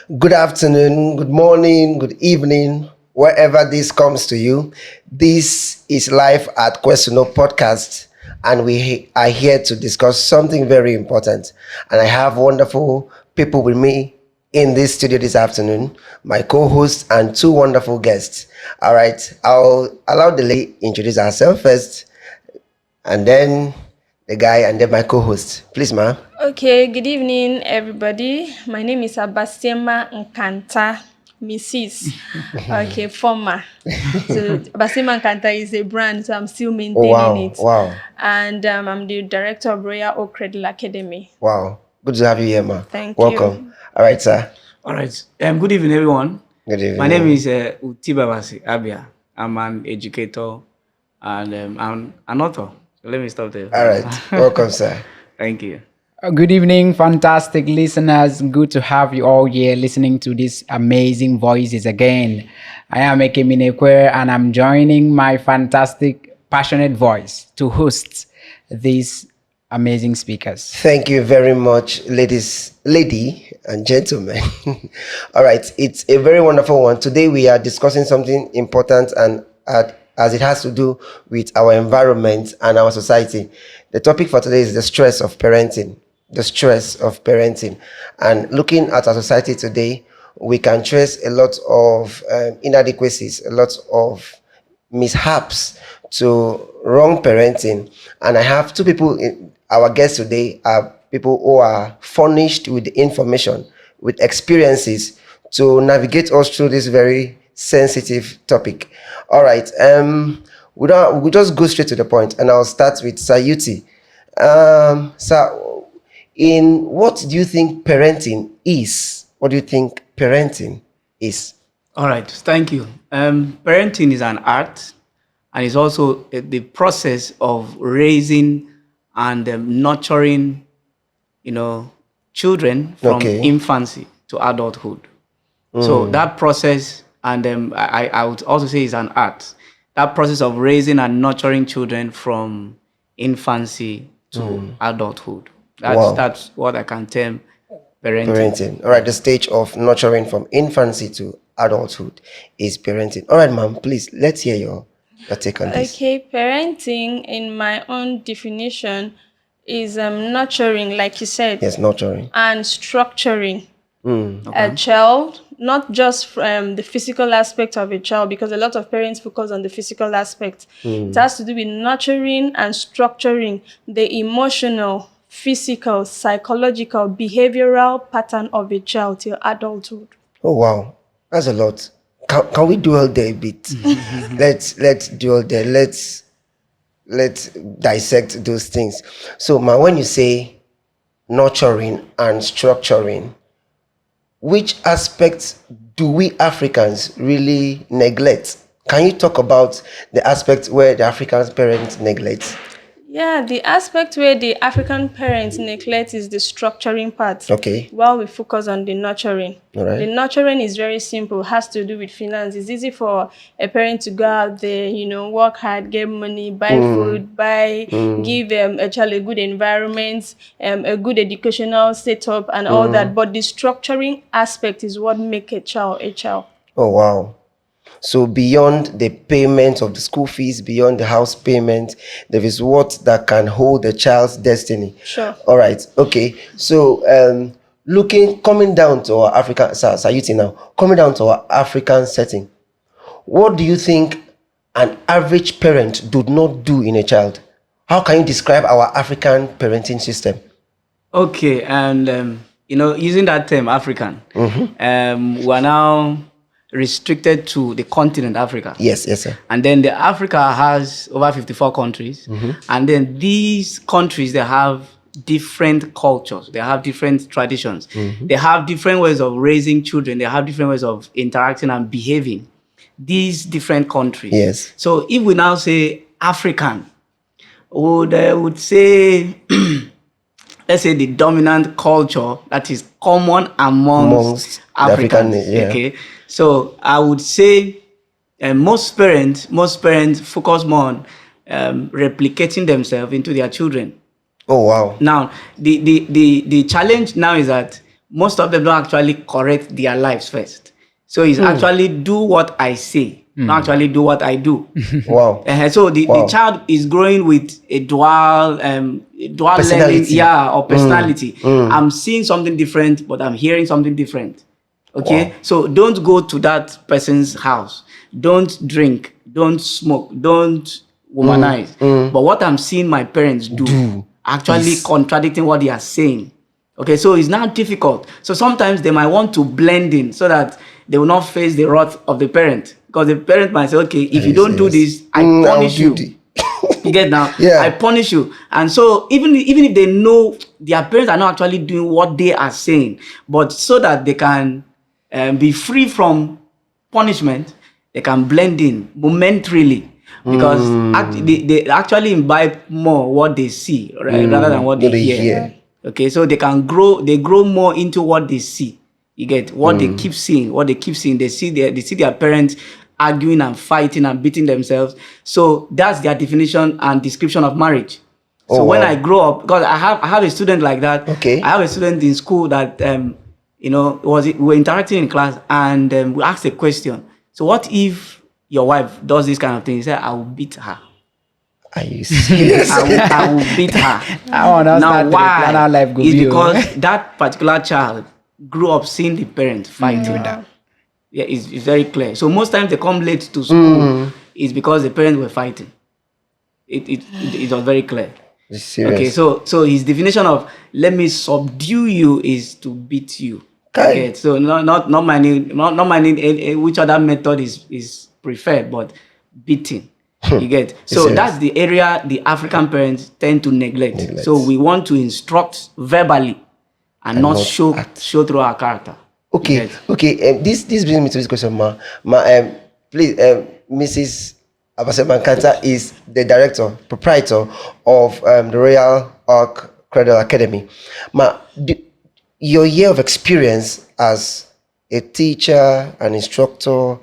Good afternoon, good morning, good evening, wherever this comes to you. This is Life at Questiono Podcast, and we are here to discuss something very important. And I have wonderful people with me in this studio this afternoon, my co-host and two wonderful guests. All right, I'll allow the lady introduce herself first, and then the guy, and then my co-host. Please, ma'am. Okay, good evening, everybody. My name is Abasiema Nkanta, Mrs. Okay, former. So Abasiema Nkanta is a brand, so I'm still Oh, maintaining wow, it. wow, And I'm the director of Royal Oak Credit Academy. wow. Good to have you here, ma. Thank Welcome. you. All right, sir. All right. Good evening, everyone. Good evening. My name is Utibabasi Abia. I'm an educator and I'm an author. So let me stop there. All right. Welcome, sir. Thank you. Good evening, fantastic listeners. Good to have you all here listening to these amazing voices again. I am Ekeminekwe and I'm joining my fantastic, passionate voice to host these amazing speakers. Thank you very much, lady and gentlemen. All right. It's a very wonderful one. Today we are discussing something important and as it has to do with our environment and our society. The topic for today is the stress of parenting. The stress of parenting. And looking at our society today, we can trace a lot of inadequacies, a lot of mishaps to wrong parenting. And I have two people, our guests today are people who are furnished with information, with experiences to navigate us through this very sensitive topic. All right. We'll just go straight to the point, and I'll start with Sayuti. So, in what do you think parenting is? What do you think parenting is? All right. Thank you. Parenting is an art, and it's also the process of raising and nurturing, children from infancy to adulthood. So that process, and I would also say is an art. That process of raising and nurturing children from infancy to adulthood. That's what I can term parenting. All right, the stage of nurturing from infancy to adulthood is parenting. All right, ma'am, please, let's hear your take on this. Okay, parenting, in my own definition, is nurturing, like you said. Yes, nurturing. And structuring a child, not just from the physical aspect of a child, because a lot of parents focus on the physical aspect. It has to do with nurturing and structuring the emotional, physical, psychological, behavioral pattern of a child till adulthood. Oh, wow. That's a lot. Can we dwell there a bit? Let's dwell there. Let's dissect those things. So, ma, when you say nurturing and structuring, which aspects do we Africans really neglect? Can you talk about the aspect where the African parents neglect? Yeah, the aspect where the African parents neglect is the structuring part. Okay. While we focus on the nurturing. All right. The nurturing is very simple, has to do with finance. It's easy for a parent to go out there, work hard, get money, buy food, give a child a good environment, a good educational setup and all that. But the structuring aspect is what makes a child a child. Oh, wow. So beyond the payment of the school fees, beyond the house payment, there is what that can hold the child's destiny. Sure. All right. Okay. So coming down to our African, Sayuti now, coming down to our African setting, what do you think an average parent do not do in a child? How can you describe our African parenting system? Okay. And, using that term, African, we're now restricted to the continent Africa. Yes, sir. And then the Africa has over 54 countries. And then these countries, they have different cultures. They have different traditions. They have different ways of raising children. They have different ways of interacting and behaving. These different countries. Yes. So if we now say African, would say, let's say the dominant culture that is common amongst Africans. Okay. So I would say most parents focus more on replicating themselves into their children. Oh, wow. Now, the challenge now is that most of them don't actually correct their lives first. So it's actually do what I say, not actually do what I do. Wow. So the child is growing with a dual learning, or personality. I'm seeing something different, but I'm hearing something different. Okay, Wow. so don't go to that person's house. Don't drink. Don't smoke. Don't womanize. But what I'm seeing my parents do actually contradicting what they are saying. Okay, so it's now difficult. So sometimes they might want to blend in so that they will not face the wrath of the parent. Because the parent might say, okay, if you don't do this, I punish you. You get now? Yeah. I punish you. And so even if they know their parents are not actually doing what they are saying, but so that they can be free from punishment, they can blend in momentarily. Because they actually imbibe more what they see, right, rather than what they hear. Okay, so they grow more into what they see. You get what they keep seeing, They see their parents arguing and fighting and beating themselves. So that's their definition and description of marriage. So when I grow up, because I have a student like that. Okay. I have a student in school that we were interacting in class and we asked a question. So what if your wife does this kind of thing? He said, I will beat her. Are you serious? I will beat her. Now why? Life It's because that particular child grew up seeing the parents fighting. Yeah, it's very clear. So most times they come late to school is because the parents were fighting. It was very clear. It's serious. Okay, so his definition of let me subdue you is to beat you. Okay, so not minding which other method is preferred, but beating. You get. So that's the area the African parents tend to neglect. So we want to instruct verbally and not show through our character. Okay. This brings me to this question, ma. Please, Mrs. Abasema Nkanta is the proprietor of the Royal Ark Cradle Academy. Ma, your year of experience as a teacher, an instructor,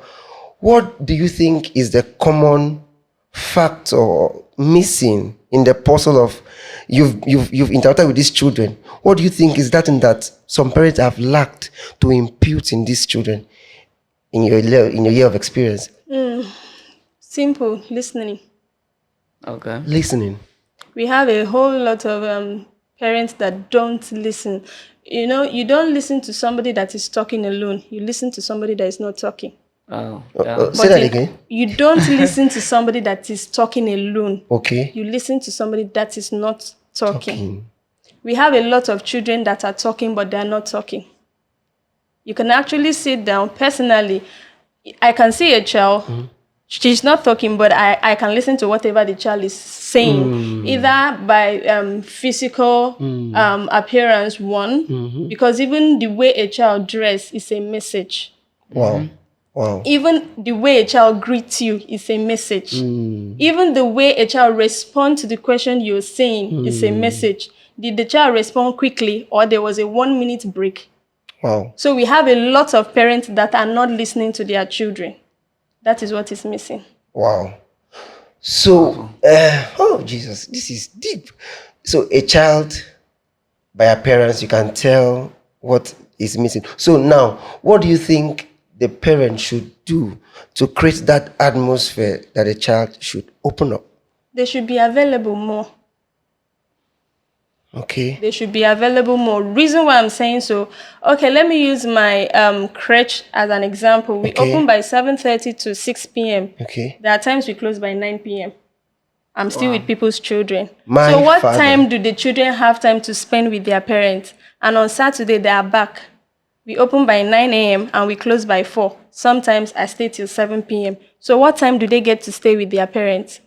what do you think is the common factor missing in the puzzle of you've interacted with these children? What do you think is that in that some parents have lacked to impute in these children in your year of experience? Simple listening. Okay. Listening. We have a whole lot of parents that don't listen. You know, you don't listen to somebody that is talking alone. You listen to somebody that is not talking. Oh, say that again. You don't listen to somebody that is talking alone. Okay. You listen to somebody that is not talking. We have a lot of children that are talking, but they are not talking. You can actually sit down. Personally, I can see a child. She's not talking, but I can listen to whatever the child is saying, either by physical appearance, because even the way a child dresses is a message. Wow. Even the way a child greets you is a message. Even the way a child responds to the question you're saying is a message. Did the child respond quickly, or there was a 1 minute break? Wow. So we have a lot of parents that are not listening to their children. That is what is missing. Wow. So, oh Jesus, this is deep. So a child, by appearance, you can tell what is missing. So now, what do you think the parent should do to create that atmosphere that a child should open up? They should be available more. Okay. They should be available more. Reason why I'm saying so, okay, let me use my crèche as an example. We open by 7:30 to 6 p.m. Okay. There are times we close by 9 p.m. I'm still with people's children. My what father. time do the children have time to spend with their parents? And on Saturday, they are back. We open by 9 a.m. and we close by 4. Sometimes I stay till 7 p.m. So what time do they get to stay with their parents?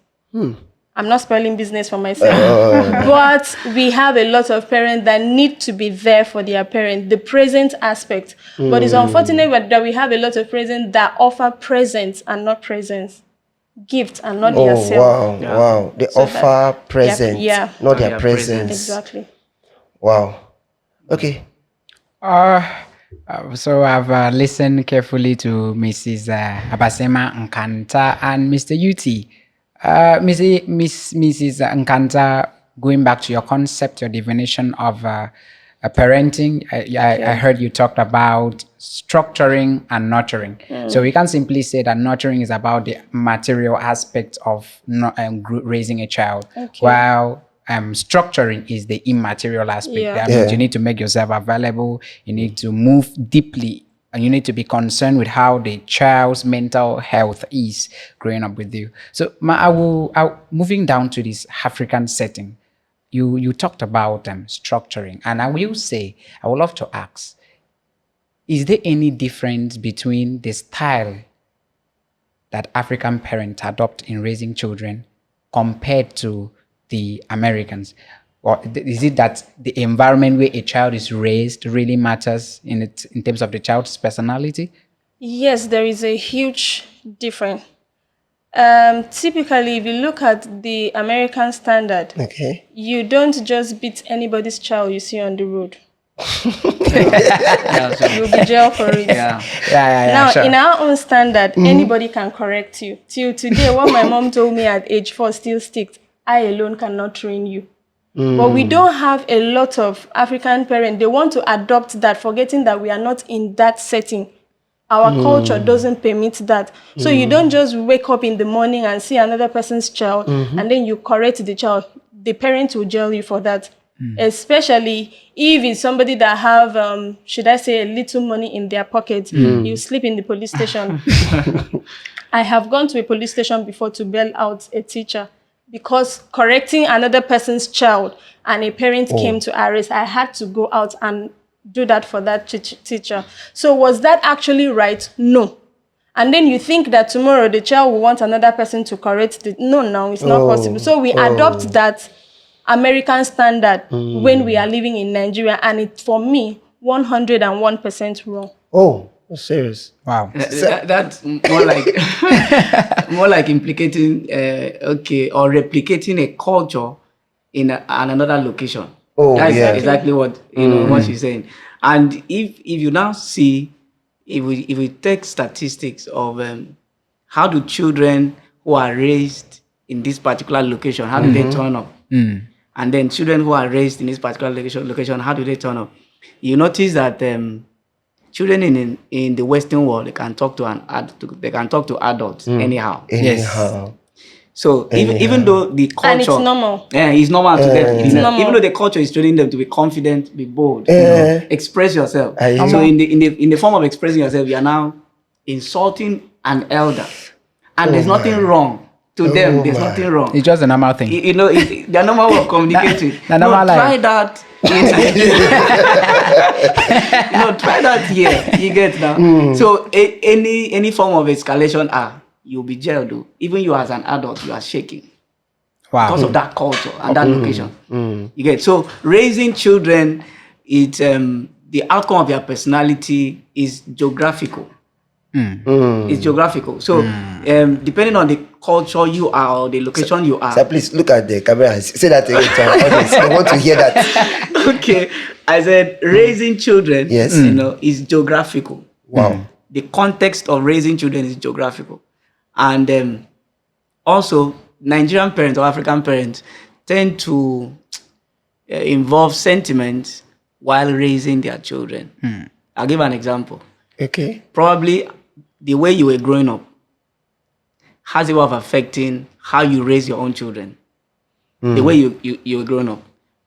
I'm not spoiling business for myself. But we have a lot of parents that need to be there for their parents, the present aspect. But it's unfortunate that we have a lot of parents that offer presents and not presents. Gifts and not their self. Wow. They offer presents, not their presence. Exactly. Wow. Okay. So I've listened carefully to Mrs. Abasema Nkanta and Mr. Uti. Mrs. Nkanta, going back to your concept, your definition of parenting, I heard you talked about structuring and nurturing. So we can simply say that nurturing is about the material aspect of raising a child, while structuring is the immaterial aspect. That means you need to make yourself available, you need to move deeply, and you need to be concerned with how the child's mental health is growing up with you. So moving down to this African setting, you talked about structuring, and I would love to ask, is there any difference between the style that African parents adopt in raising children compared to the Americans? Or is it that the environment where a child is raised really matters in terms of the child's personality? Yes, there is a huge difference. Typically, if you look at the American standard, you don't just beat anybody's child you see on the road. You'll be jailed for it. Now, sure. in our own standard, anybody can correct you. Till today, what my mom told me at age 4 still sticks. I alone cannot train you. But we don't have a lot of African parents. They want to adopt that, forgetting that we are not in that setting. Our culture doesn't permit that. So you don't just wake up in the morning and see another person's child and then you correct the child. The parent will jail you for that. Especially if it's somebody that have, should I say, a little money in their pocket. You sleep in the police station. I have gone to a police station before to bail out a teacher because correcting another person's child and a parent came to arrest. I had to go out and do that for that teacher. So was that actually right? No. And then you think that tomorrow the child will want another person to correct it. No, it's not possible. So we adopt that American standard when we are living in Nigeria, and it's, for me, 101% wrong. Oh, serious. Wow. That's more like more like implicating or replicating a culture in another location. That's exactly what what she's saying. And if you now see, if we take statistics of how do children who are raised in this particular location, how do they turn up? And then children who are raised in this particular location, how do they turn up? You notice that children in the Western world, they can talk to adults anyhow. Yes. So even though the culture, and it's normal. It's normal to them. It's normal. Even though the culture is training them to be confident, be bold, express yourself. So in the form of expressing yourself, you are now insulting an elder, and there's nothing wrong. To them, there's nothing wrong. It's just a normal thing. It's their normal way of communicating. Try that in Nigeria. Try that here. You get now. So any form of escalation, you'll be jailed. Though. Even you as an adult, you are shaking. Wow. Because of that culture and that location. You get. So raising children, it's the outcome of their personality is geographical. It's geographical. So depending on the culture you are or the location you are. So please look at the camera and say that again to our audience. I want to hear that. Okay. I said raising children, is geographical. Wow. The context of raising children is geographical. And also Nigerian parents or African parents tend to involve sentiment while raising their children. I'll give an example. Okay. Probably the way you were growing up has a way of affecting how you raise your own children. The way you were growing up.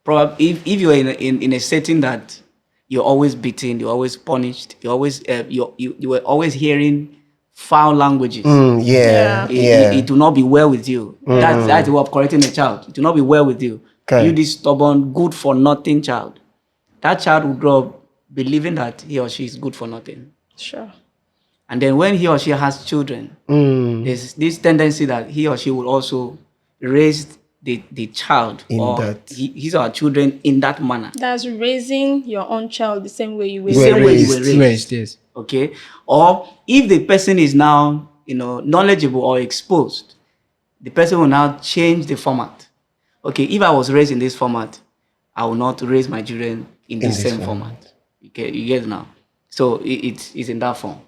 Probably if you were in a setting that you're always beaten, you're always punished, you were always hearing foul languages. It will not be well with you. That's the way of correcting a child. It will not be well with you. You this stubborn, good for nothing child. That child will grow up believing that he or she is good for nothing. Sure. And then when he or she has children, there's this tendency that he or she will also raise the child his or her children in that manner. That's raising your own child the same way you were raised. Yes. Okay. Or if the person is now, knowledgeable or exposed, the person will now change the format. Okay, if I was raised in this format, I will not raise my children in the same format. Okay, you get it now. So it's in that form.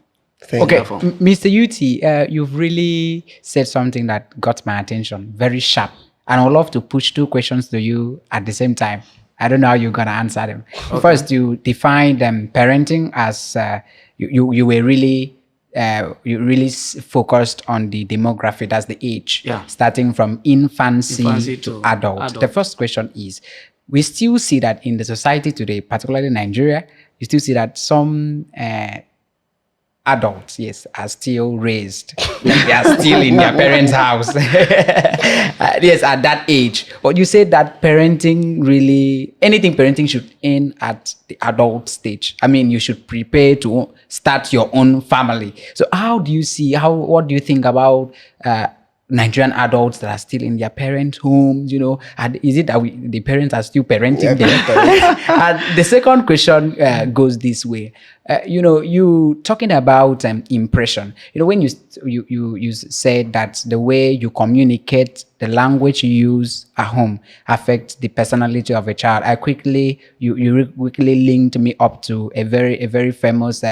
Okay, Mr. Uti, you've really said something that got my attention, very sharp. And I would love to push two questions to you at the same time. I don't know how you're gonna answer them. First, you defined parenting as you were really focused on the demography, that's the age, starting from infancy to adult. The first question is, we still see that in the society today, particularly Nigeria, you still see that some adults, yes, are still raised. Like they are still in their parents' house. Yes, at that age. But you said that anything parenting should end at the adult stage. I mean, you should prepare to start your own family. So what do you think about Nigerian adults that are still in their parents' homes, and is it that the parents are still parenting them? And the second question goes this way. You talking about impression. When you said that the way you communicate, the language you use at home affects the personality of a child. You quickly linked me up to a very famous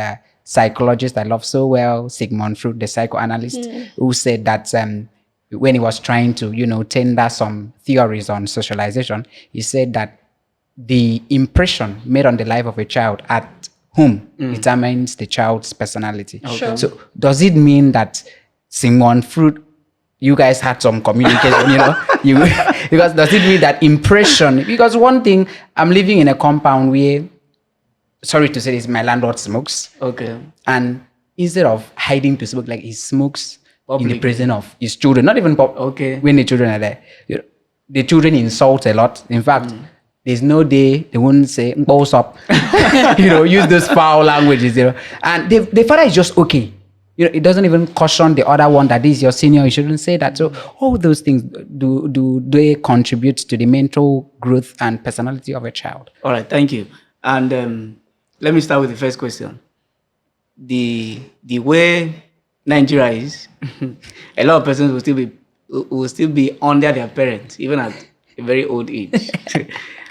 psychologist I love so well, Sigmund Freud, the psychoanalyst, who said that when he was trying to, tender some theories on socialization, he said that the impression made on the life of a child at home determines the child's personality. Okay. Sure. So does it mean that Sigmund Freud, you guys had some communication, because does it mean that impression, because one thing, I'm living in a compound where, sorry to say this, my landlord smokes. Okay. And instead of hiding to smoke, like he smokes Public. in the presence of his children, not even Okay. when the children are there. The children insult a lot. In fact, there's no day they won't say "boss up," use those foul languages. And the father is just okay. It doesn't even caution the other one that this is your senior. You shouldn't say that. So all those things do they contribute to the mental growth and personality of a child? All right, thank you. And let me start with the first question. The way Nigeria is, a lot of persons will still be under their parents, even at a very old age,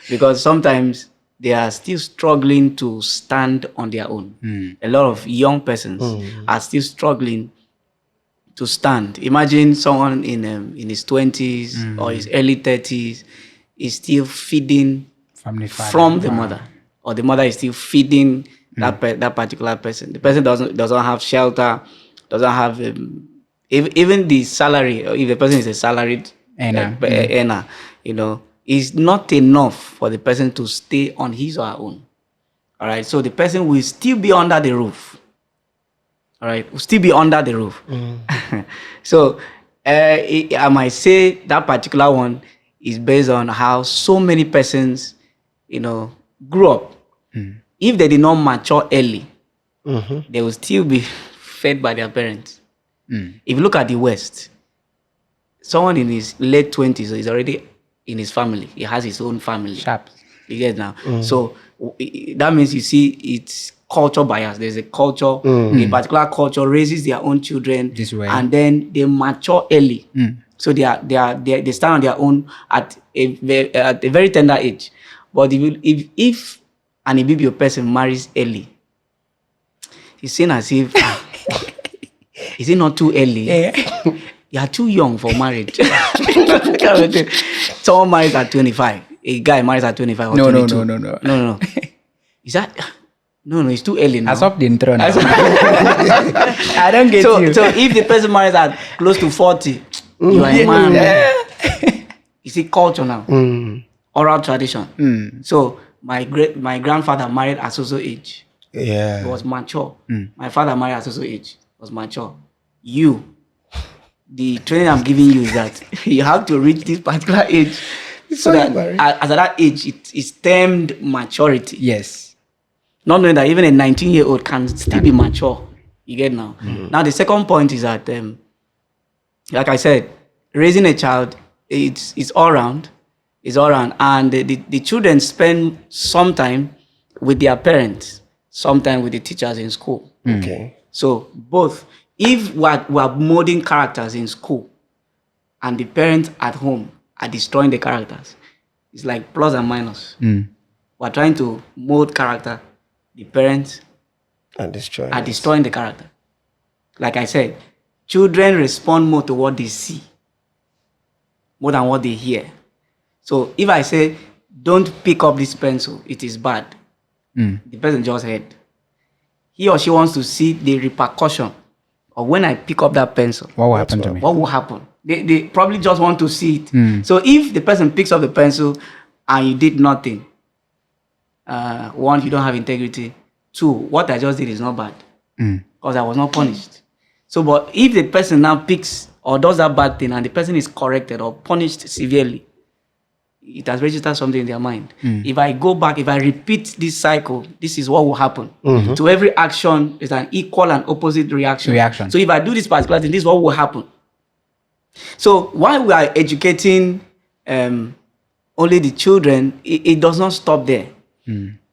because sometimes they are still struggling to stand on their own. A lot of young persons are still struggling to stand. Imagine someone in his 20s or his early 30s is still feeding from the mother, or the mother is still feeding that particular person. The person doesn't have shelter, doesn't have even the salary. If the person is a salaried earner, is not enough for the person to stay on his or her own. All right, so the person will still be under the roof. All right, will still be under the roof. So I might say that particular one is based on how so many persons, grew up. If they did not mature early, they will still be fed by their parents. If you look at the West, someone in his late 20s is already in his family. He has his own family. Sharp. You get now. So that means you see it's culture bias. There's a culture, a particular culture raises their own children This way. and then they mature early. So they stand on their own at a very tender age. But if an Ibibio person marries early, it's seen as if is it not too early? You are too young for marriage. Someone marries at 25. A guy marries at 25 or 22. No. Is that... No, it's too early now. As of the intro now. I don't get you. So if the person marries at close to 40, you are a man. You see, culture now. Oral tradition. So my grandfather married at so age. Yeah. He was mature. My father married at so age. Was mature. The training I'm giving you is that you have to reach this particular age so that at that age it's termed maturity. Yes. Not knowing that even a 19-year-old can still be mature. You get now. Now the second point is that, like I said, raising a child, it's all round. It's all round, and the children spend some time with their parents, some time with the teachers in school. Okay. So both, if we're molding characters in school and the parents at home are destroying the characters, it's like plus and minus. We're trying to mold character, the parents are destroying the character. Like I said, children respond more to what they see, more than what they hear. So if I say don't pick up this pencil, it is bad. The person just heard. He or she wants to see the repercussion of when I pick up that pencil. What will happen to me? What will happen? They probably just want to see it. So if the person picks up the pencil and you did nothing, one, you don't have integrity. Two, what I just did is not bad because I was not punished. So, but if the person now picks or does that bad thing and the person is corrected or punished severely, it has registered something in their mind. If I go back, if I repeat this cycle, this is what will happen. To every action is an equal and opposite reaction. So if I do this particular thing, this is what will happen. So while we are educating only the children, it does not stop there.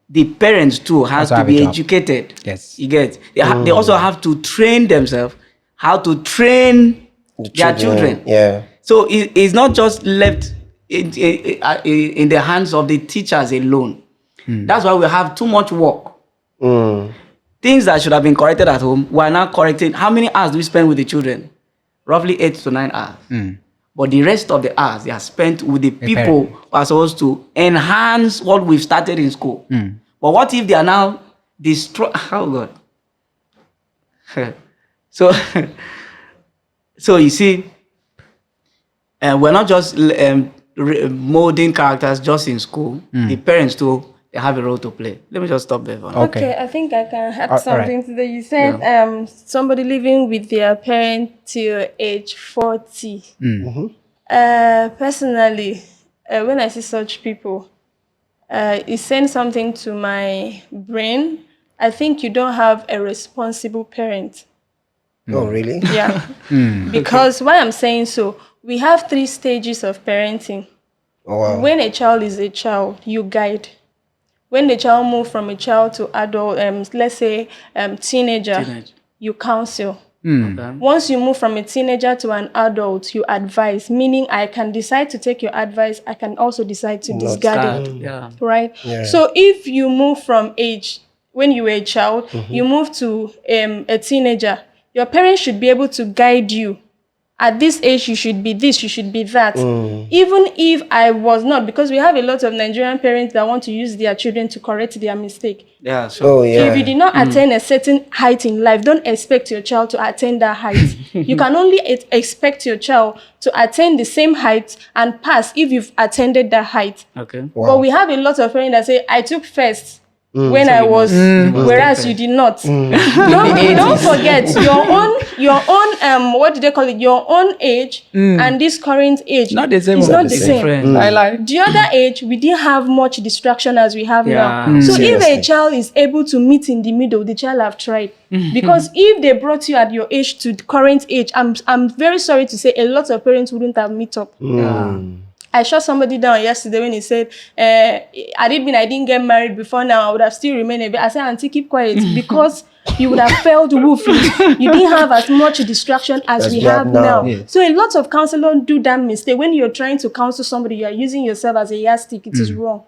The parents too has to be educated. Yes. You get? They also have to train themselves how to train their children. Yeah. So it's not just left in the hands of the teachers alone. That's why we have too much work. Things that should have been corrected at home, we are now correcting. How many hours do we spend with the children? Roughly 8 to 9 hours. But the rest of the hours, they are spent with the people who are supposed to enhance what we've started in school. But what if they are now destroy? Oh God. So you see, we're not just molding characters just in school. The parents too, they have a role to play. Let me just stop there. Okay, I think I can add something to that. You said somebody living with their parent till age 40. Personally, when I see such people, it sends something to my brain. I think you don't have a responsible parent. Oh, really? Yeah. Because why I'm saying so, we have 3 stages of parenting. Oh, wow. When a child is a child, you guide. When the child moves from a child to adult, let's say teenager, you counsel. Okay. Once you move from a teenager to an adult, you advise, meaning I can decide to take your advice. I can also decide to discard it. Yeah. Right? Yeah. So if you move from age, when you were a child, you move to a teenager, your parents should be able to guide you. At this age, you should be this, you should be that. Even if I was not, because we have a lot of Nigerian parents that want to use their children to correct their mistake. Yeah. So Oh, yeah. If you did not attain a certain height in life, don't expect your child to attain that height. You can only expect your child to attain the same height and pass if you've attended that height. okay. But we have a lot of parents that say, I took first when I was, whereas you did not. Don't forget your own what do they call it? Your own age and this current age. Not the same. It's not the same. The other age, we didn't have much distraction as we have now. So if a child is able to meet in the middle, the child have tried. Because if they brought you at your age to the current age, I'm very sorry to say a lot of parents wouldn't have met up. I shot somebody down yesterday when he said, I didn't get married before now, I would have still remained a bit. I said, Auntie, keep quiet, because you would have felt woefully. You didn't have as much distraction as we have now. Yeah. So a lot of counselors do that mistake. When you're trying to counsel somebody, you are using yourself as a yardstick. It is wrong.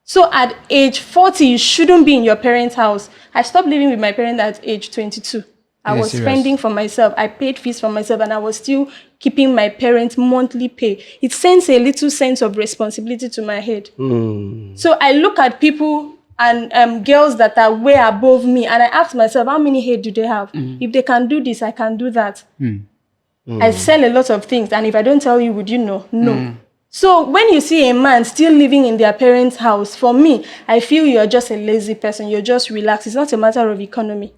So at age 40, you shouldn't be in your parents' house. I stopped living with my parents at age 22. I was spending for myself. I paid fees for myself, and I was still keeping my parents' monthly pay. It sends a little sense of responsibility to my head. So I look at people and girls that are way above me, and I ask myself, how many head do they have? If they can do this, I can do that. I sell a lot of things, and if I don't tell you, would you know? No. So when you see a man still living in their parents' house, for me, I feel you're just a lazy person. You're just relaxed. It's not a matter of economy.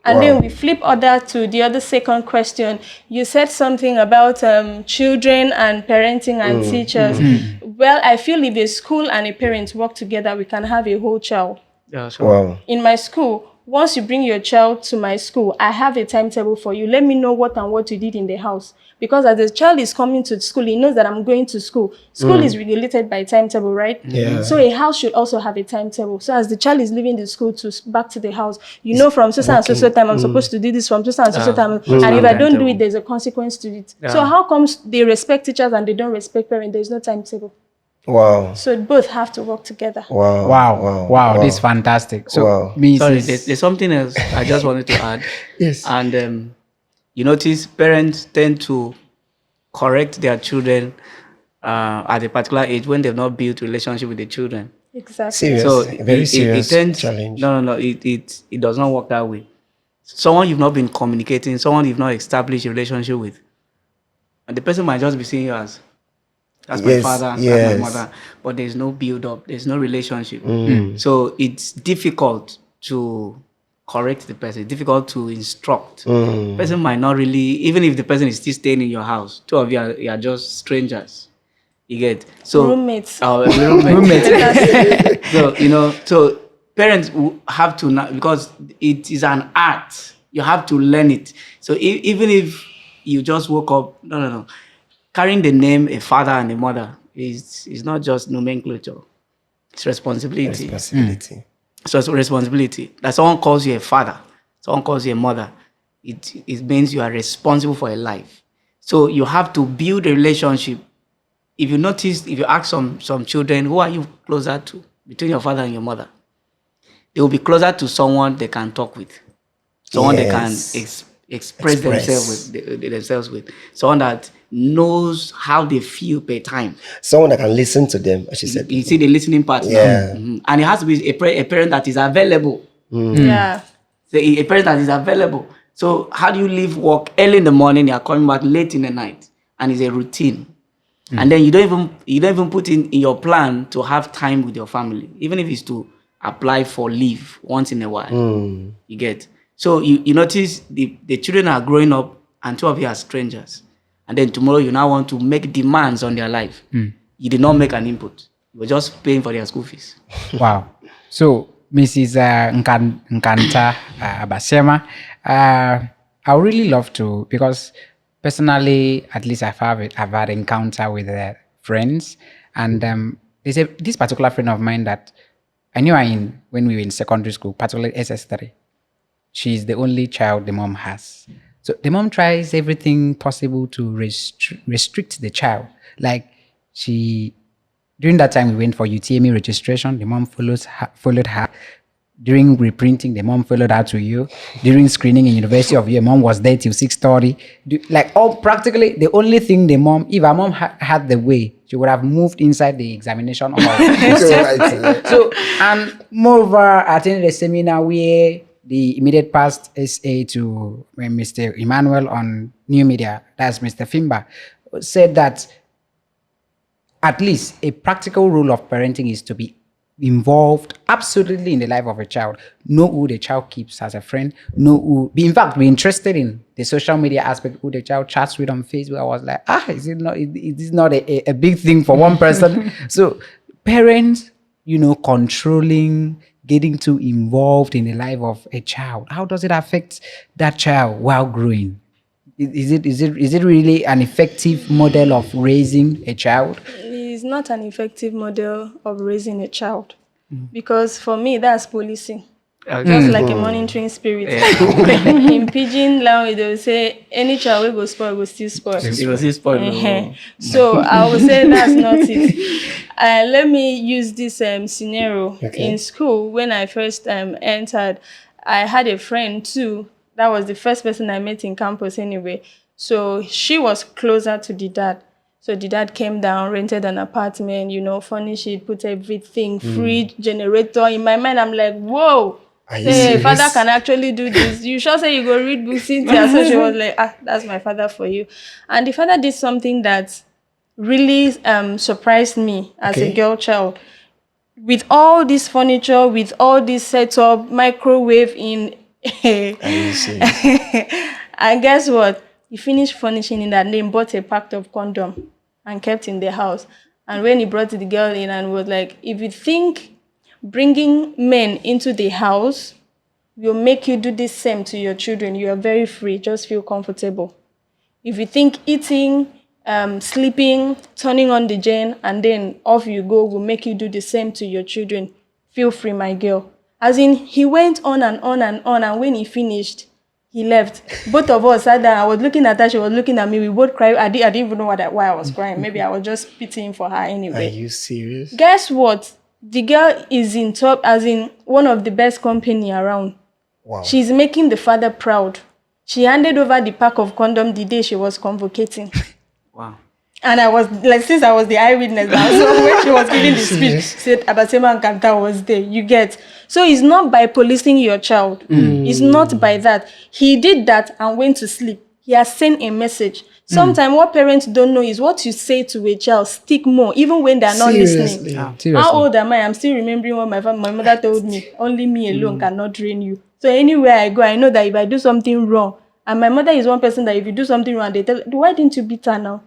And then we flip to the other second question. You said something about children and parenting and teachers. Well, I feel if a school and a parent work together, we can have a whole child. Yeah, sure. Wow. In my school, once you bring your child to my school, I have a timetable for you. Let me know what you did in the house. Because as the child is coming to school, he knows that I'm going to school. School is regulated by timetable, right? Yeah. So a house should also have a timetable. So as the child is leaving the school back to the house, you know from so and so time, I'm supposed to do this, from so and so time. And if I don't do it, there's a consequence to it. So how comes they respect teachers and they don't respect parents? There's no timetable. Wow. So both have to work together. Wow. This is fantastic. So, sorry, there's something else I just wanted to add. Yes. And you notice parents tend to correct their children at a particular age when they've not built relationship with the children. Exactly. Serious. So Very serious challenge. No. It does not work that way. Someone you've not been communicating, someone you've not established a relationship with, and the person might just be seeing you as that's my father, that's my mother, but there's no build up, there's no relationship. So it's difficult to correct the person, difficult to instruct. The person might not really, even if the person is still staying in your house, two of you are just strangers. You get so Roommates. Roommates. So parents have to know, because it is an art. You have to learn it. So even if you just woke up, no. Carrying the name a father and a mother is not just nomenclature. It's responsibility. So it's a responsibility. That someone calls you a father, someone calls you a mother. It means you are responsible for a life. So you have to build a relationship. If you notice, if you ask some children, who are you closer to between your father and your mother? They will be closer to someone they can talk with, someone they can express themselves with, someone that knows how they feel per time. Someone that can listen to them, as she said. You see the listening part. Yeah. And it has to be a parent that is available. Yeah. So a parent that is available. So how do you leave work early in the morning, you're coming back late in the night, and it's a routine. And then you don't even put in your plan to have time with your family, even if it's to apply for leave once in a while. You get. So you notice the children are growing up and two of you are strangers. And then tomorrow you now want to make demands on their life. You did not make an input. You were just paying for their school fees. Wow. So, Mrs. Nkanta Abasema, I would really love to, because personally, at least I've had encounter with friends. And there's this particular friend of mine that I knew when we were in secondary school, particularly SS3. She's the only child the mom has. So the mom tries everything possible to restrict the child. Like during that time we went for UTME registration, the mom followed her. During reprinting, the mom followed her to you. During screening in University of U, mom was there till 6:30. Practically the only thing if our mom had the way, she would have moved inside the examination hall. So, and moreover, attended a seminar where the immediate past SA to Mr. Emmanuel on New Media, that's Mr. Fimba, said that at least a practical rule of parenting is to be involved absolutely in the life of a child. Know who the child keeps as a friend. Be interested in the social media aspect, who the child chats with on Facebook. I was like, it is not a big thing for one person. So parents, controlling, getting too involved in the life of a child. How does it affect that child while growing? Is it really an effective model of raising a child? It's not an effective model of raising a child, because for me that's policing. Just like a monitoring spirit. In pidgin language, they will say any child will go spoil will still spoil. It will still spoil. So I would say that's not it. Let me use this scenario. In school. When I first entered, I had a friend too. That was the first person I met in campus anyway. So she was closer to the dad. So the dad came down, rented an apartment, furnished it, put everything, fridge, generator. In my mind, I'm like, whoa. Hey, father can actually do this. You sure say you go read books, Cynthia? So she was like, that's my father for you. And the father did something that really surprised me as a girl child. With all this furniture, with all this setup, microwave in... And guess what? He finished furnishing in that name, bought a pack of condom and kept in the house. And when he brought the girl in and was like, if you think bringing men into the house will make you do the same to your children, you are very free. Just feel comfortable. If you think eating, sleeping, turning on the gen, and then off you go will make you do the same to your children, feel free, my girl. As in, he went on and on and on, and when he finished, he left. Both of us sat down. I was looking at her, she was looking at me. We both cried. I didn't even know why I was crying. Maybe I was just pitying for her anyway. Are you serious? Guess what? The girl is in top, as in one of the best company around. Wow. She's making the father proud. She handed over the pack of condom the day she was convocating. Wow. And I was like, since I was the eyewitness, so when she was giving the speech, said Abasema Nkanta was there. You get. So it's not by policing your child. It's not by that. He did that and went to sleep. He has sent a message. Sometimes what parents don't know is what you say to a child stick more, even when they're not listening. Seriously. How old am I? I'm still remembering what my mother told me. Only me alone cannot train you. So anywhere I go, I know that if I do something wrong, and my mother is one person that if you do something wrong, they tell, why didn't you beat her now?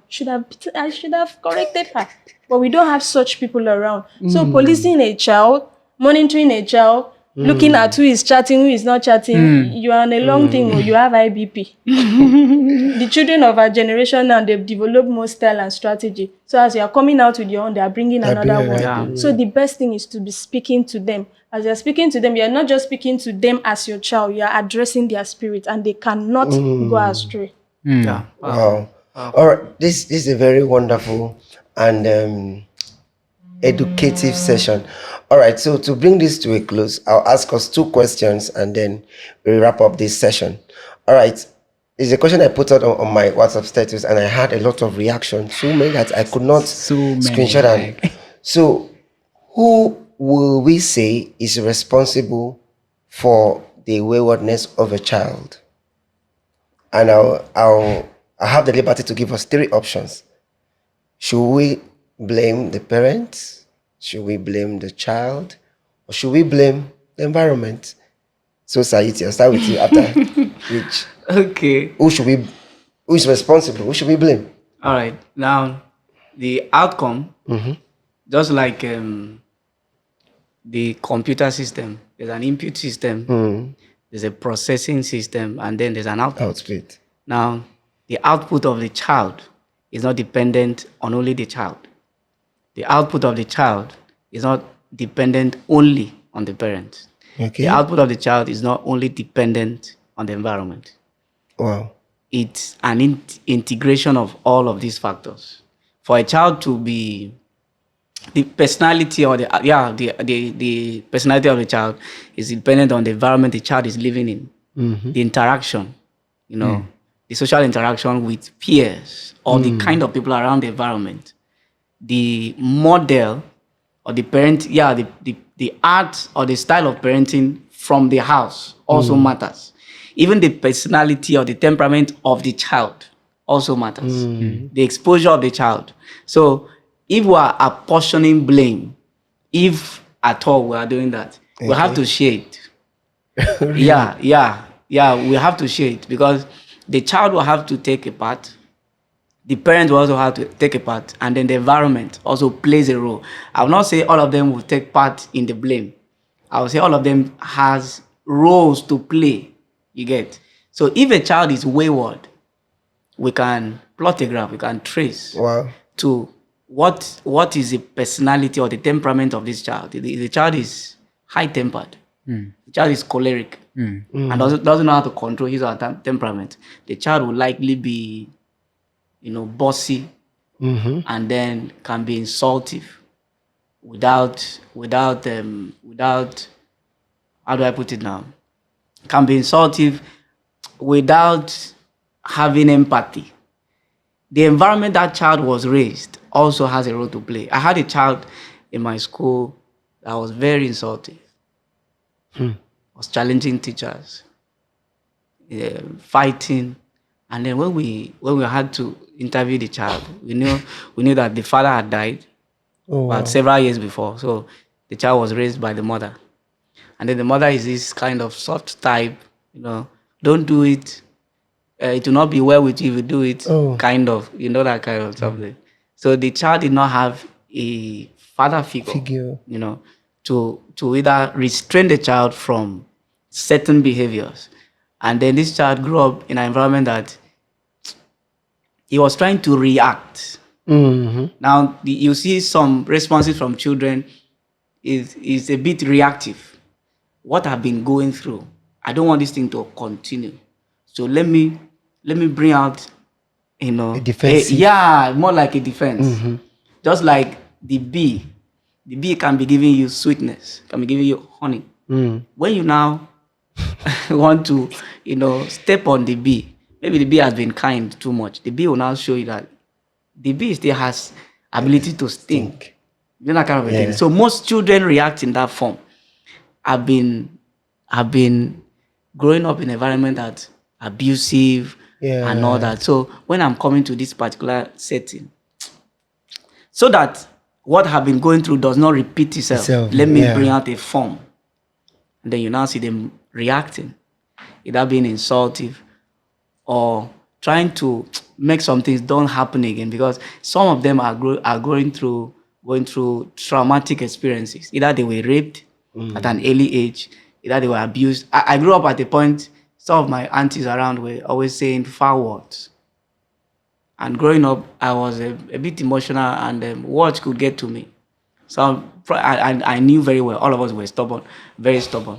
I should have corrected her. But we don't have such people around. So policing a child, monitoring a child, looking at who is chatting, who is not chatting, you are on a long thing or you have IBP. The children of our generation now, they've developed more style and strategy. So as you are coming out with your own, they are bringing another one. Yeah. So the best thing is to be speaking to them. As you're speaking to them, you're not just speaking to them as your child, you're addressing their spirit and they cannot go astray. Yeah. Wow. All right. This is a very wonderful and educative session. All right. So to bring this to a close, I'll ask us 2 questions and then we wrap up this session. All right. It's a question I put out on my WhatsApp status and I had a lot of reactions. So many that I could not screenshot. And so who will we say is responsible for the waywardness of a child? And I'll have the liberty to give us 3 options. Should we blame the parents? Should we blame the child? Or should we blame the environment? So Saiti, I'll start with you after which. Okay. Who is responsible? Who should we blame? All right. Now, the outcome, just like the computer system, there's an input system, there's a processing system, and then there's an output. Output. Now, the output of the child is not dependent on only the child. The output of the child is not dependent only on the parents. Okay. The output of the child is not only dependent on the environment. Wow. It's an integration of all of these factors. For a child to be the personality or the personality of the child is dependent on the environment the child is living in, the interaction, the social interaction with peers or the kind of people around the environment, the model or the parent, the art or the style of parenting from the house also matters. Even the personality or the temperament of the child also matters. The exposure of the child. So if we are apportioning blame, if at all we are doing that, we have to share it. Really? We have to share it because the child will have to take a part, the parent will also have to take a part, and then the environment also plays a role. I will not say all of them will take part in the blame. I will say all of them has roles to play, you get. So if a child is wayward, we can plot a graph, we can trace to what is the personality or the temperament of this child. The child is high-tempered. The child is choleric and doesn't know how to control his or her temperament. The child will likely be, bossy and then can be insultive without how do I put it now? Can be insultive without having empathy. The environment that child was raised also has a role to play. I had a child in my school that was very insulting. Was challenging teachers, fighting, and then when we had to interview the child, we knew that the father had died about several years before. So the child was raised by the mother, and then the mother is this kind of soft type, don't do it. It will not be well with you if you do it. Kind of, that kind of something. So the child did not have a father figure. To either restrain the child from certain behaviors. And then this child grew up in an environment that he was trying to react. Now, you see some responses from children is a bit reactive. What I've been going through, I don't want this thing to continue. So let me bring out, a defense. More like a defense. Just like the bee. The bee can be giving you sweetness, can be giving you honey. When you now want to, step on the bee, maybe the bee has been kind too much. The bee will now show you that the bee still has ability to sting. You know, that kind of a thing. Yeah. So most children react in that form. I've been growing up in an environment that's abusive and all that. So when I'm coming to this particular setting, so that what I've been going through does not repeat itself, let me bring out a form. And then you now see them reacting, either being insultive or trying to make some things don't happen again, because some of them are going through traumatic experiences. Either they were raped at an early age, either they were abused. I grew up at a point, some of my aunties around were always saying foul words. And growing up, I was a bit emotional, and words could get to me. So I knew very well, all of us were stubborn, very stubborn.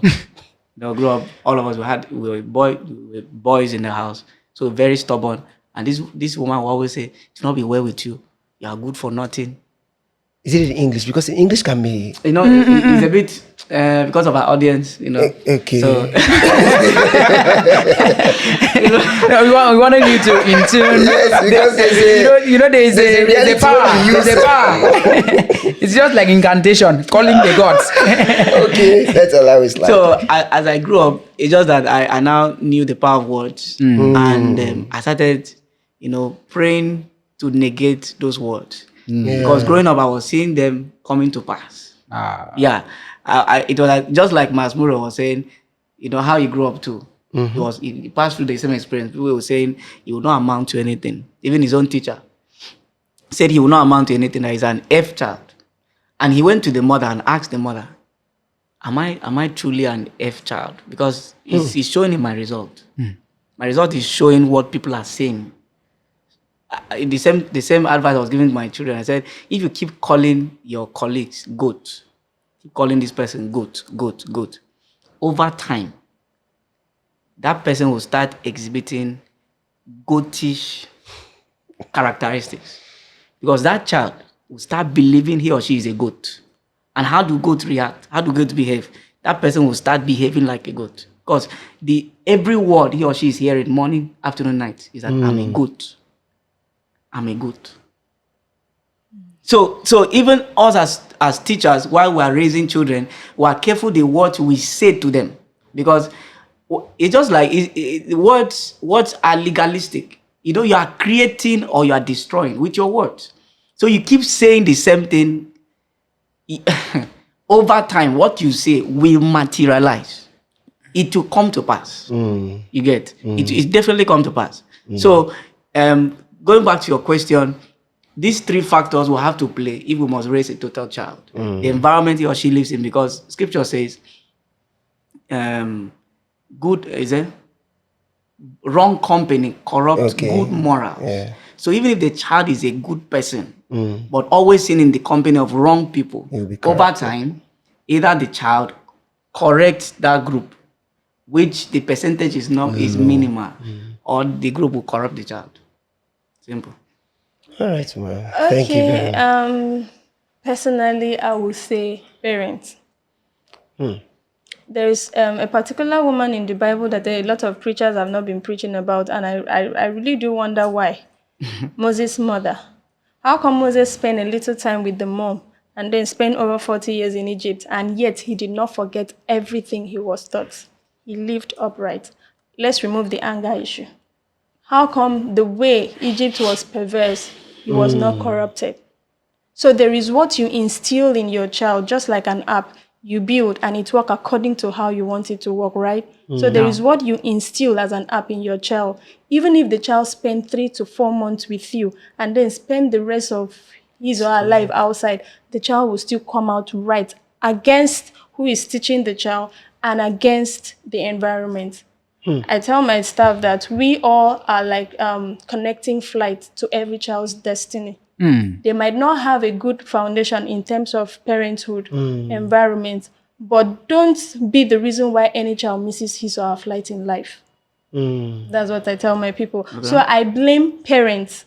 Grew up, all of us we were boys in the house, so very stubborn. And this woman will always say, "Do not be well with you. You are good for nothing." Is it in English? Because in English can be... It's a bit because of our audience, Okay. So we wanted you to in tune. Yes, because There's a power. There's a power. It's just like incantation, calling the gods. Okay, let's allow it. So as I grew up, it's just that I now knew the power of words, and I started, praying to negate those words. Because growing up, I was seeing them coming to pass. Yeah, it was just like Masmuro was saying, how he grew up too. He passed through the same experience. People were saying he would not amount to anything. Even his own teacher said he would not amount to anything. That he's an F child, and he went to the mother and asked the mother, "Am I truly an F child?" Because it's showing in my result. My result is showing what people are saying. The same advice I was giving to my children. I said, if you keep calling your colleagues goat, keep calling this person goat, over time, that person will start exhibiting goatish characteristics. Because that child will start believing he or she is a goat. And how do goats react? How do goats behave? That person will start behaving like a goat. Because every word he or she is hearing morning, afternoon, night is that I'm a goat. I'm a goat. So even us as teachers, while we are raising children, we are careful the words we say to them, because it's just like words are legalistic. You are creating or you are destroying with your words. So you keep saying the same thing. Over time, what you say will materialize. It will come to pass. You get it definitely come to pass. So going back to your question, these three factors will have to play if we must raise a total child. The environment he or she lives in, because scripture says, good is it? Wrong company corrupts good morals. Yeah. So even if the child is a good person, but always seen in the company of wrong people, over time, either the child corrects that group, which the percentage is minimal, or the group will corrupt the child. Simple. All right, ma'am. Thank you very much. Personally, I would say parents. There is a particular woman in the Bible that a lot of preachers have not been preaching about, and I really do wonder why. Moses' mother. How come Moses spent a little time with the mom and then spent over 40 years in Egypt, and yet he did not forget everything he was taught? He lived upright. Let's remove the anger issue. How come the way Egypt was perverse, he was not corrupted? So there is what you instill in your child, just like an app. You build and it works according to how you want it to work, right? So there is what you instill as an app in your child. Even if the child spends 3 to 4 months with you and then spend the rest of his or her life outside, the child will still come out right against who is teaching the child and against the environment. I tell my staff that we all are like connecting flight to every child's destiny. They might not have a good foundation in terms of parenthood, environment, but don't be the reason why any child misses his or her flight in life. That's what I tell my people. Okay. So I blame parents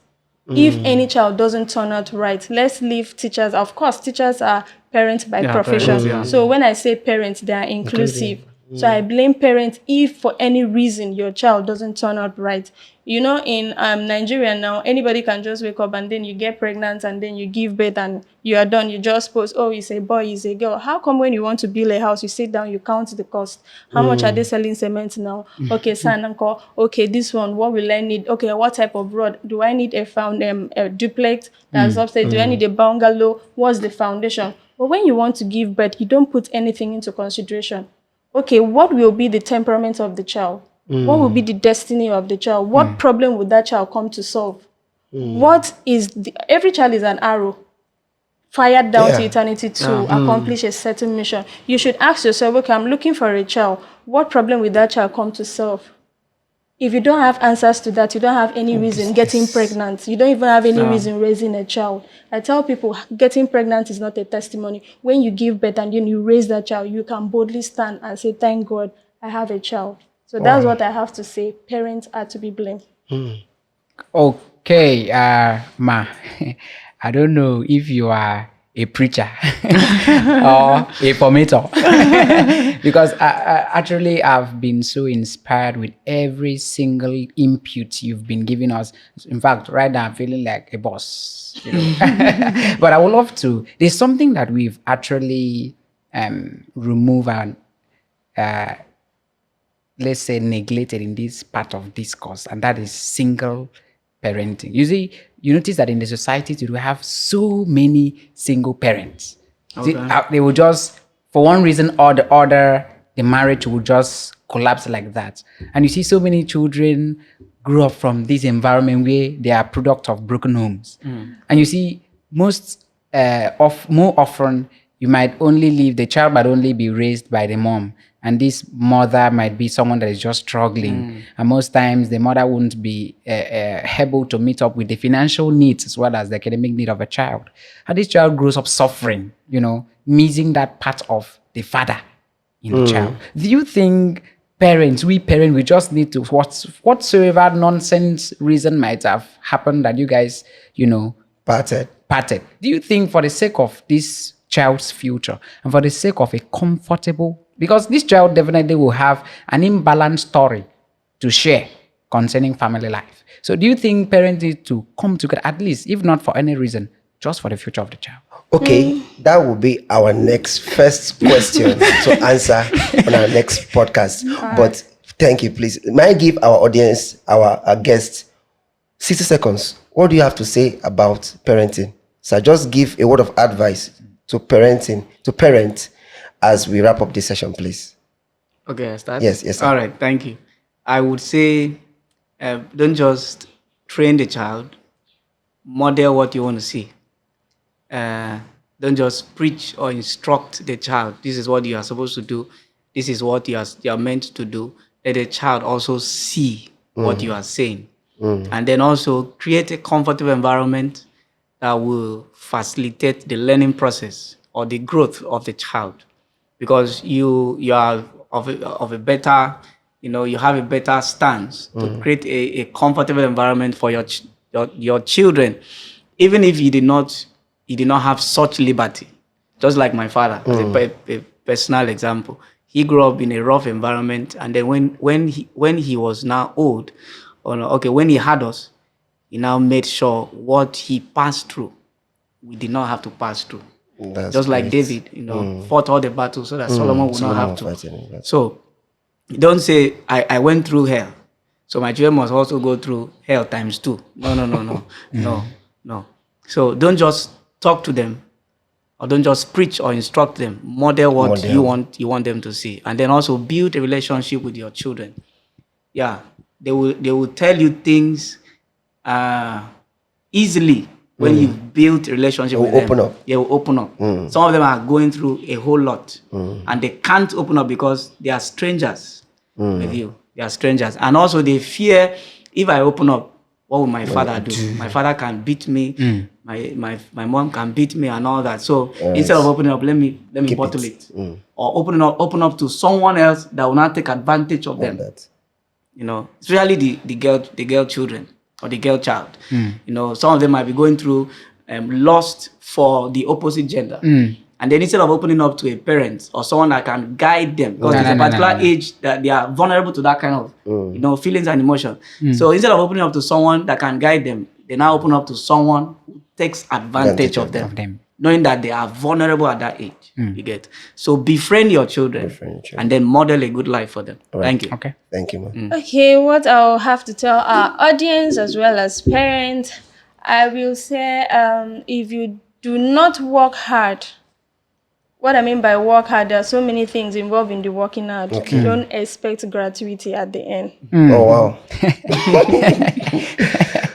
if any child doesn't turn out right. Let's leave teachers. Of course, teachers are parents by profession. Parents, So when I say parents, they are inclusive. So I blame parents if for any reason your child doesn't turn out right. You know, in Nigeria now, anybody can just wake up and then you get pregnant and then you give birth and you are done. You just post, oh, it's a boy, it's a girl. How come when you want to build a house, you sit down, you count the cost? How much are they selling cement now? Okay, sand and core. Okay, this one, what will I need? Okay, what type of rod? Do I need a duplex that's upstairs? Do I need a bungalow? What's the foundation? But when you want to give birth, you don't put anything into consideration. Okay, what will be the temperament of the child? What will be the destiny of the child? What problem would that child come to solve? What is every child is an arrow fired down to eternity to accomplish a certain mission. You should ask yourself, okay, I'm looking for a child. What problem will that child come to solve? If you don't have answers to that, you don't have any reason getting pregnant. You don't even have any reason raising a child. I tell people, getting pregnant is not a testimony. When you give birth and then you raise that child, you can boldly stand and say, thank God, I have a child. So that's what I have to say. Parents are to be blamed. Okay, Ma, I don't know if you are a preacher or a formator because actually I've been so inspired with every single input you've been giving us. In fact, right now I'm feeling like a boss, you know. But I would love to. There's something that we've actually removed and let's say neglected in this part of discourse, and that is single parenting. You see, you notice that in the society today we have so many single parents. Okay. They will just, for one reason or the other, the marriage will just collapse like that. And you see so many children grow up from this environment where they are product of broken homes. And you see more often you might only leave, the child might only be raised by the mom. And this mother might be someone that is just struggling. And most times the mother won't be able to meet up with the financial needs as well as the academic need of a child. And this child grows up suffering, you know, missing that part of the father in the child. Do you think we just need to, whatsoever nonsense reason might have happened that you guys, you know, parted? Do you think for the sake of this child's future and for the sake of a comfortable, because this child definitely will have an imbalanced story to share concerning family life. So do you think parents need to come together, at least, if not for any reason, just for the future of the child? Okay, that will be our first question to answer on our next podcast. But thank you, please. May I give our audience, our guests, 60 seconds. What do you have to say about parenting? So just give a word of advice to parent as we wrap up this session, please. Okay, I start? Yes, sir. All right, thank you. I would say don't just train the child, model what you want to see. Don't just preach or instruct the child. This is what you are supposed to do. This is what you are meant to do. Let the child also see what you are saying. And then also create a comfortable environment that will facilitate the learning process or the growth of the child. Because you are of a better, you have a better stance to create a comfortable environment for your children, even if you did not have such liberty. Just like my father, as a personal example, he grew up in a rough environment, and then when he was now old, when he had us, he now made sure what he passed through, we did not have to pass through. That's just like great. David, fought all the battles so that Solomon would not have to. So don't say, I went through hell, so my children must also go through hell times 2. No. So don't just talk to them, or don't just preach or instruct them. Model what you want them to see, and then also build a relationship with your children. Yeah, they will tell you things easily. When you've built a relationship with them, they will open up. Some of them are going through a whole lot, and they can't open up because they are strangers with you. They are strangers. And also they fear, if I open up, what will my father do? My father can beat me. My mom can beat me and all that. So instead of opening up, let me bottle it. Or open up to someone else that will not take advantage of them. Especially the girl children. Or the girl child. Some of them might be going through lust for the opposite gender. And then instead of opening up to a parent or someone that can guide them, because there's a particular age that they are vulnerable to that kind of feelings and emotions. So instead of opening up to someone that can guide them, they now open up to someone who takes advantage of them, knowing that they are vulnerable at that age. You get. So befriend your children, and then model a good life for them. Right. Thank you. Okay. Thank you, ma'am. Okay, what I'll have to tell our audience as well as parents, I will say, if you do not work hard, what I mean by work hard, there are so many things involved in the working hard. You don't expect gratuity at the end. Oh, wow.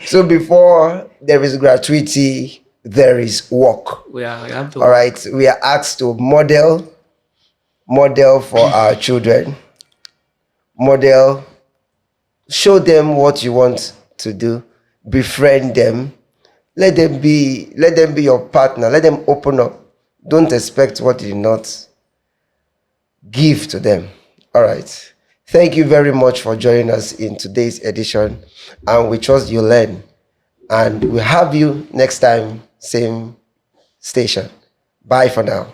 So before there is gratuity, there is work. We have to. All right. We are asked to model for our children. Show them what you want to do. Befriend them. Let them be your partner. Let them open up. Don't expect what you did not give to them. All right. Thank you very much for joining us in today's edition. And we trust you learn. And we'll have you next time, same station. Bye for now.